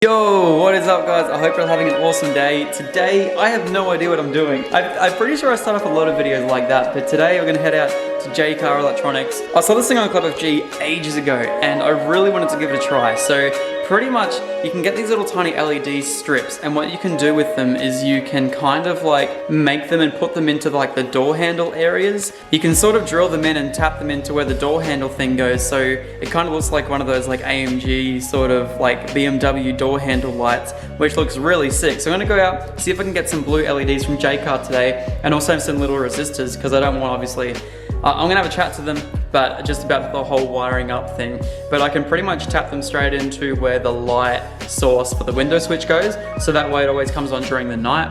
Yo, what is up guys? I hope you're having an awesome day. Today, I have no idea what I'm doing. I'm pretty sure I start off a lot of videos like that, but today we're gonna head out to Jaycar Electronics. I saw this thing on Club FG ages ago, and I really wanted to give it a try. So pretty much, you can get these little tiny LED strips, and what you can do with them is you can kind of like make them and put them into like the door handle areas. You can sort of drill them in and tap them into where the door handle thing goes, so it kind of looks like one of those like AMG sort of like BMW door handle lights, which looks really sick. So I'm gonna go out, see if I can get some blue LEDs from Jaycar today, and also some little resistors, because I don't want obviously, I'm gonna have a chat to them, but just about the whole wiring up thing. But I can pretty much tap them straight into where the light source for the window switch goes, so that way it always comes on during the night,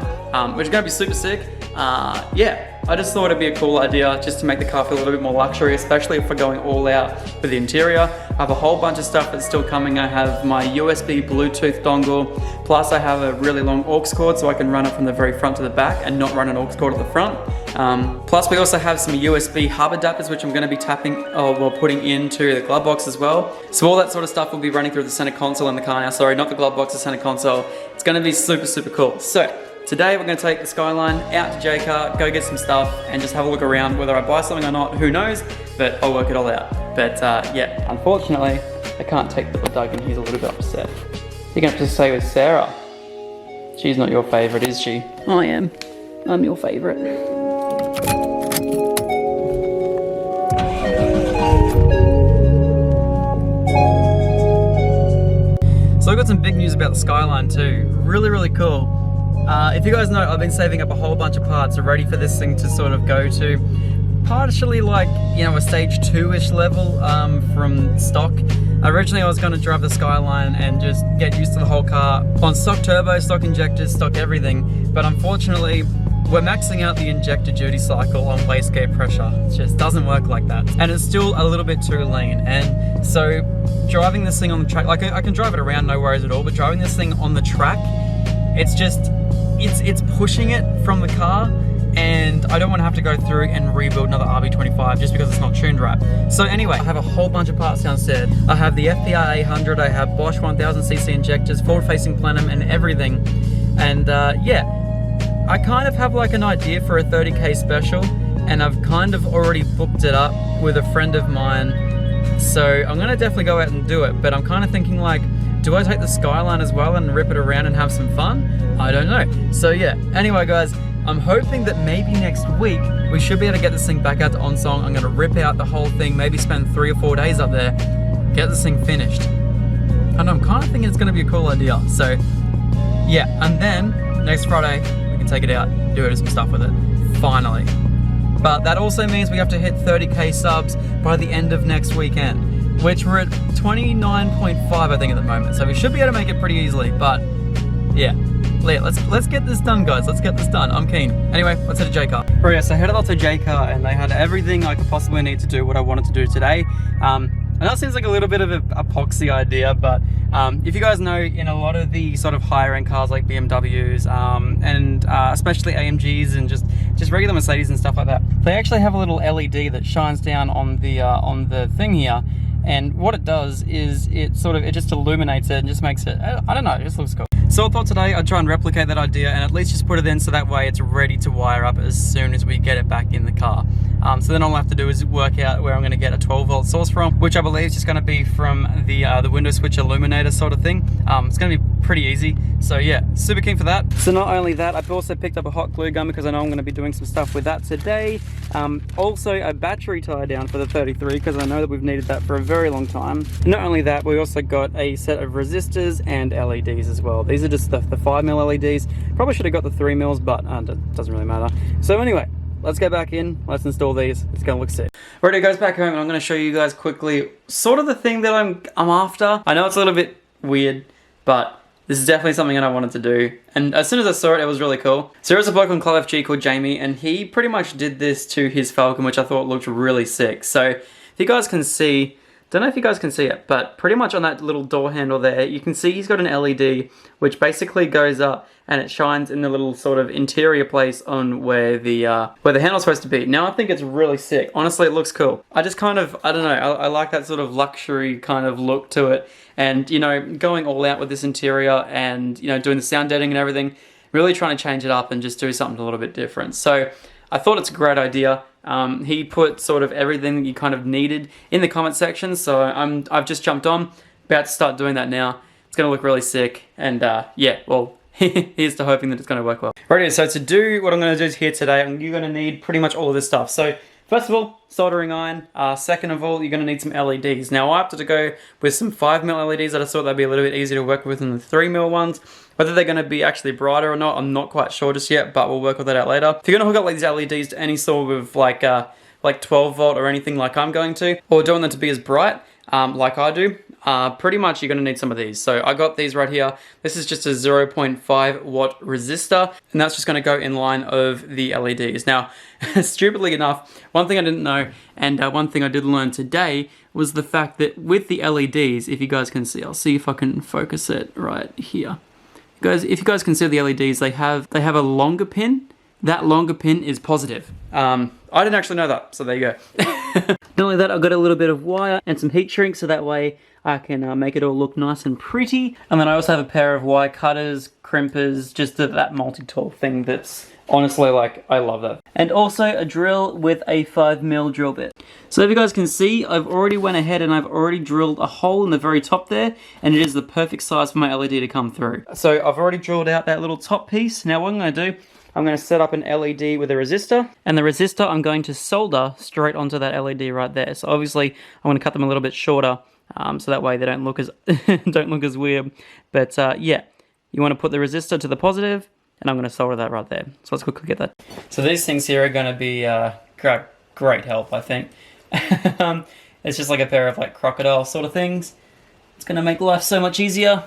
which is gonna be super sick. Yeah, I just thought it'd be a cool idea just to make the car feel a little bit more luxury, especially if we're going all out with the interior. I have a whole bunch of stuff that's still coming. I have my USB Bluetooth dongle, plus I have a really long aux cord so I can run it from the very front to the back and not run an aux cord at the front. Plus we also have some USB hub adapters which I'm going to be putting into the glove box as well. So all that sort of stuff will be running through the center console in the car now. Sorry, not the glove box, the center console. It's going to be super cool. So today we're going to take the Skyline out to Jaycar, go get some stuff, and just have a look around. Whether I buy something or not, who knows, but I'll work it all out. But yeah, unfortunately, I can't take little Doug and he's a little bit upset. You're going to have to stay with Sarah. She's not your favourite, is she? I am. I'm your favourite. So I've got some big news about the Skyline too. Really cool. If you guys know, I've been saving up a whole bunch of parts ready for this thing to sort of go to partially like, you know, a stage 2-ish level from stock. Originally I was going to drive the Skyline and just get used to the whole car on stock turbo, stock injectors, stock everything, but unfortunately we're maxing out the injector duty cycle on wastegate pressure. It just doesn't work like that, and it's still a little bit too lean. And so driving this thing on the track, like I can drive it around, no worries at all, but driving this thing on the track, it's just, it's pushing it from the car, and I don't want to have to go through and rebuild another RB25 just because it's not tuned right. So anyway, I have a whole bunch of parts downstairs. I have the FPR 800, I have Bosch 1000cc injectors, forward-facing plenum and everything. And yeah, I kind of have like an idea for a 30k special, and I've kind of already booked it up with a friend of mine. So I'm gonna definitely go out and do it, but I'm kind of thinking like, do I take the Skyline as well and rip it around and have some fun? I don't know. So yeah, anyway guys, I'm hoping that maybe next week we should be able to get this thing back out to Onsong. I'm gonna rip out the whole thing, maybe spend 3 or 4 days up there, get this thing finished. And I'm kind of thinking it's gonna be a cool idea. So yeah, and then next Friday, we can take it out, do some stuff with it, finally. But that also means we have to hit 30k subs by the end of next weekend, which we're at 29.5 I think at the moment. So we should be able to make it pretty easily, but yeah. Let's get this done, guys. Let's get this done. I'm keen. Anyway, let's head to Jaycar. Right, so I headed out to Jaycar, and they had everything I could possibly need to do what I wanted to do today. And that seems like a little bit of an epoxy idea, but if you guys know, in a lot of the sort of higher end cars like BMWs and especially AMGs and just regular Mercedes and stuff like that, they actually have a little LED that shines down on the thing here. And what it does is it just illuminates it and just makes it, I don't know, it just looks cool. So I thought today I'd try and replicate that idea and at least just put it in so that way it's ready to wire up as soon as we get it back in the car. So then all I have to do is work out where I'm going to get a 12-volt source from, which I believe is just going to be from the window switch illuminator sort of thing. It's going to be pretty easy. So yeah, super keen for that. So not only that, I've also picked up a hot glue gun because I know I'm going to be doing some stuff with that today. Also a battery tie down for the 33 because I know that we've needed that for a very long time. Not only that, we also got a set of resistors and LEDs as well. These are just the 5mm LEDs. Probably should have got the 3mm, but it doesn't really matter. So anyway, let's go back in, let's install these. It's gonna look sick. Alright, it goes back home and I'm gonna show you guys quickly sort of the thing that I'm after. I know it's a little bit weird, but this is definitely something that I wanted to do. And as soon as I saw it, it was really cool. So there was a bloke on Club FG called Jamie, and he pretty much did this to his Falcon, which I thought looked really sick. So if you guys can see, Don't know if you guys can see it, but pretty much on that little door handle there, you can see he's got an LED which basically goes up and it shines in the little sort of interior place on where the handle's supposed to be. Now I think it's really sick. Honestly, it looks cool. I just kind of, I don't know, I like that sort of luxury kind of look to it. And, you know, going all out with this interior and, you know, doing the sound deadening and everything, really trying to change it up and just do something a little bit different. So I thought it's a great idea. He put sort of everything that you kind of needed in the comment section, so I've just jumped on, about to start doing that now. It's going to look really sick, and yeah, well, here's to hoping that it's going to work well. Right, so to do what I'm going to do here today, you're going to need pretty much all of this stuff. So first of all, soldering iron. Second of all, you're going to need some LEDs. Now I opted to go with some 5mm LEDs that I thought that'd be a little bit easier to work with than the 3mm ones. Whether they're going to be actually brighter or not, I'm not quite sure just yet, but we'll work with that out later. If you're going to hook up like these LEDs to any sort of like 12 volt or anything like I'm going to, or don't want them to be as bright like I do, pretty much you're going to need some of these. So I got these right here. This is just a 0.5 watt resistor, and that's just going to go in line of the LEDs. Now, stupidly enough, one thing I didn't know, and one thing I did learn today, was the fact that with the LEDs, if you guys can see, I'll see if I can focus it right here. Guys, if you guys can see the LEDs, they have a longer pin. That longer pin is positive. I didn't actually know that, so there you go. Not only that, I've got a little bit of wire and some heat shrink, so that way I can make it all look nice and pretty. And then I also have a pair of wire cutters, crimpers, just that multi-tool thing that's honestly, like, I love that. And also a drill with a 5mm drill bit. So if you guys can see, I've already went ahead and I've already drilled a hole in the very top there, and it is the perfect size for my LED to come through. So I've already drilled out that little top piece. Now what I'm going to do, I'm going to set up an LED with a resistor, and the resistor I'm going to solder straight onto that LED right there. So obviously I'm going to cut them a little bit shorter, so that way they don't look as weird. But yeah, you want to put the resistor to the positive, and I'm going to solder that right there. So let's quickly get that. So these things here are going to be great help, I think. It's just like a pair of like crocodile sort of things. It's going to make life so much easier.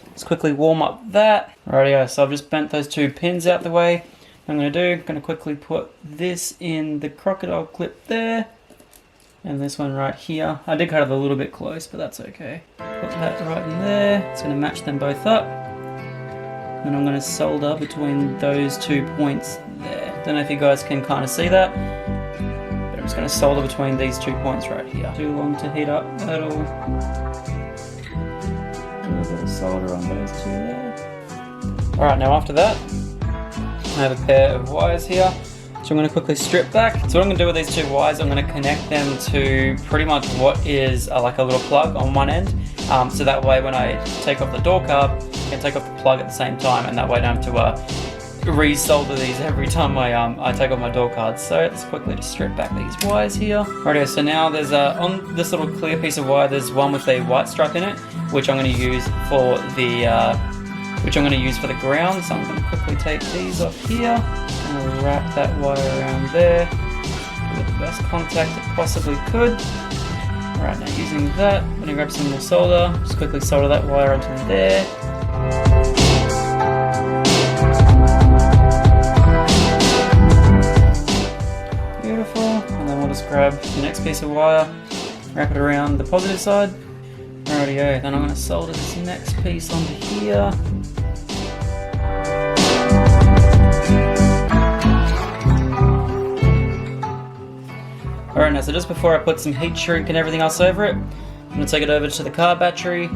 Let's quickly warm up that. Rightio, so I've just bent those two pins out the way. What I'm going to do, I'm going to quickly put this in the crocodile clip there. And this one right here. I did cut it a little bit close, but that's okay. Put that right in there. It's going to match them both up. And I'm going to solder between those 2 points there. Don't know if you guys can kind of see that, but I'm just going to solder between these 2 points right here. Too long to heat up. That'll a little bit of solder on those two there. Alright, now after that, I have a pair of wires here, so I'm going to quickly strip back. So what I'm going to do with these two wires, I'm going to connect them to pretty much what is like a little plug on one end. So that way when I take off the door carb, I can take off the plug at the same time, and that way I don't have to re-solder these every time I take off my door cards. So let's quickly just strip back these wires here. Alright, so now there's on this little clear piece of wire, there's one with a white stripe in it, which I'm going to use for the ground. So I'm going to quickly take these off here and wrap that wire around there with the best contact it possibly could. Alright, now using that, I'm going to grab some more solder, just quickly solder that wire onto there. Beautiful, and then we'll just grab the next piece of wire, wrap it around the positive side. Rightio, then I'm going to solder this next piece onto here. Alright, now so just before I put some heat shrink and everything else over it, I'm going to take it over to the car battery,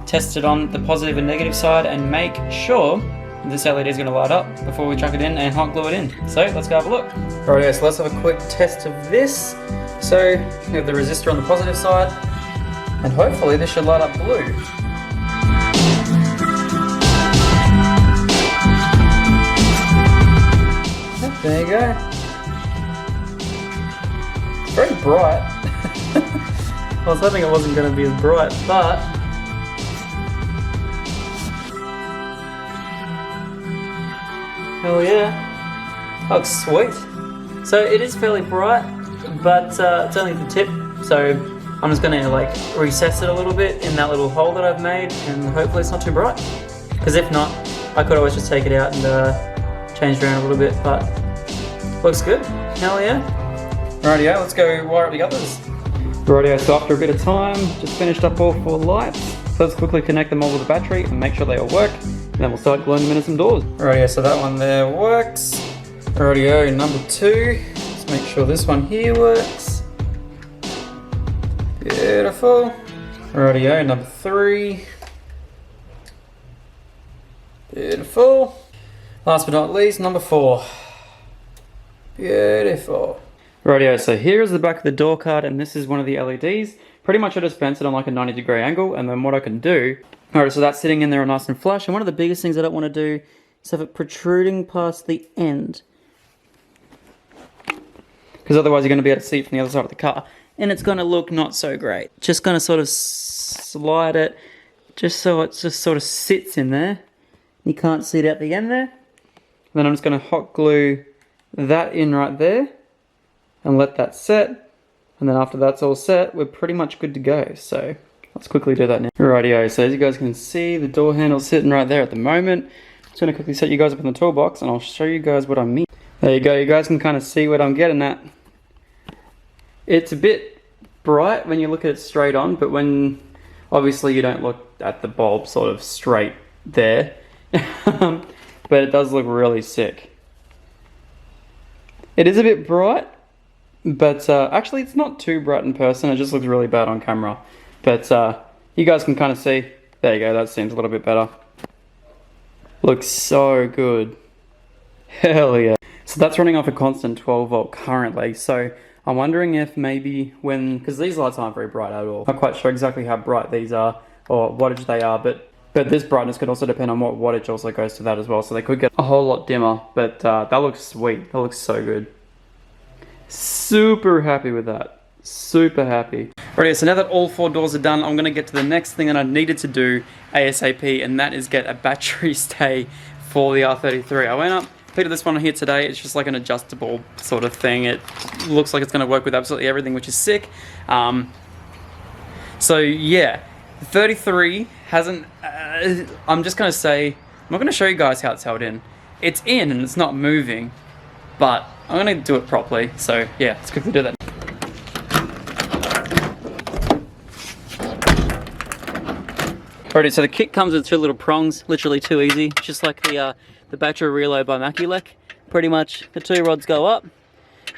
test it on the positive and negative side, and make sure this LED is going to light up before we chuck it in and hot glue it in. So let's go have a look. Alright, so let's have a quick test of this. So we have the resistor on the positive side, and hopefully this should light up blue. There you go. It's very bright. I was hoping it wasn't going to be as bright, but hell yeah. Looks sweet. So it is fairly bright, but it's only the tip, so I'm just going to like recess it a little bit in that little hole that I've made, and hopefully it's not too bright. Because if not, I could always just take it out and change it around a little bit, but looks good. Hell yeah. Rightio, let's go wire up the others. Rightio, so after a bit of time, just finished up all 4 lights. So let's quickly connect them all with the battery and make sure they all work. And then we'll start gluing them into some doors. Rightio, so that one there works. Rightio, number 2. Let's make sure this one here works. Beautiful. Rightio, number 3. Beautiful. Last but not least, number 4. Beautiful. Rightio, so here is the back of the door card, and this is one of the LEDs. Pretty much I just bent it on like a 90-degree angle, and then what I can do... Alright, so that's sitting in there nice and flush, and one of the biggest things I don't want to do is have it protruding past the end. Because otherwise you're going to be able to see it from the other side of the car, and it's going to look not so great. Just going to sort of slide it, just so it just sort of sits in there. You can't see it at the end there. Then I'm just going to hot glue that in right there, and let that set, and then after that's all set, we're pretty much good to go. So let's quickly do that now. Rightio, so as you guys can see, the door handle's sitting right there at the moment. I'm just going to quickly set you guys up in the toolbox, and I'll show you guys what I mean. There you go, you guys can kind of see what I'm getting at. It's a bit bright when you look at it straight on, but when, obviously you don't look at the bulb sort of straight there, but it does look really sick. It is a bit bright, but actually it's not too bright in person, it just looks really bad on camera. But you guys can kind of see, there you go, that seems a little bit better. Looks so good. Hell yeah. So that's running off a constant 12 volt currently, so I'm wondering if maybe when, because these lights aren't very bright at all. I'm not quite sure exactly how bright these are, or wattage they are, but this brightness could also depend on what wattage also goes to that as well, so they could get a whole lot dimmer, but that looks sweet, that looks so good. Super happy with that. Super happy. Alright, so now that all 4 doors are done, I'm going to get to the next thing that I needed to do ASAP, and that is get a battery stay for the R33. I went up, picked up this one here today. It's just like an adjustable sort of thing. It looks like it's going to work with absolutely everything, which is sick. So yeah, the 33 hasn't... I'm just going to say... I'm not going to show you guys how it's held in. It's in and it's not moving, but I'm going to do it properly. So yeah, let's quickly do that. Alrighty, so the kit comes with 2 little prongs, literally too easy, just like the battery reload by Maculec. Pretty much the 2 rods go up,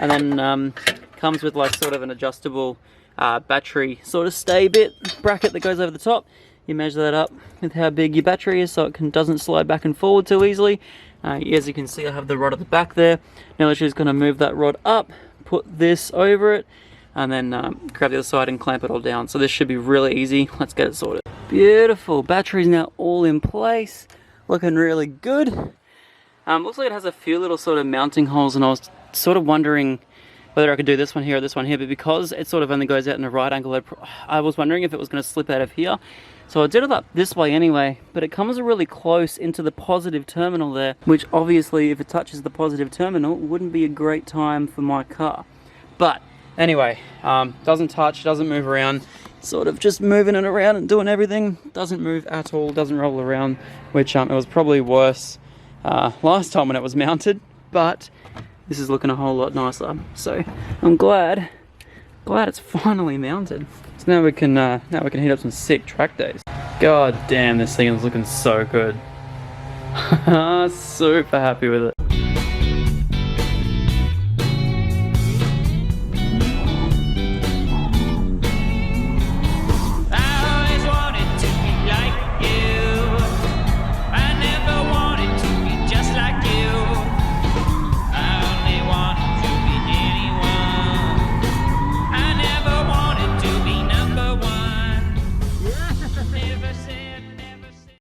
and then comes with like sort of an adjustable battery sort of stay bit bracket that goes over the top. You measure that up with how big your battery is so it doesn't slide back and forward too easily. As you can see, I have the rod at the back there. Now literally just going to move that rod up, put this over it, and then grab the other side and clamp it all down. So this should be really easy. Let's get it sorted. Beautiful. Battery's now all in place. Looking really good. Looks like it has a few little sort of mounting holes, and I was sort of wondering whether I could do this one here or this one here, but because it sort of only goes out in a right angle, I was wondering if it was going to slip out of here. So I did it up this way anyway, but it comes really close into the positive terminal there, which obviously if it touches the positive terminal wouldn't be a great time for my car. But anyway, doesn't touch, doesn't move around, sort of just moving it around and doing everything. Doesn't move at all, doesn't roll around, which it was probably worse last time when it was mounted, but this is looking a whole lot nicer. So I'm glad it's finally mounted. So now we can heat up some sick track days. God damn, this thing is looking so good. Super happy with it.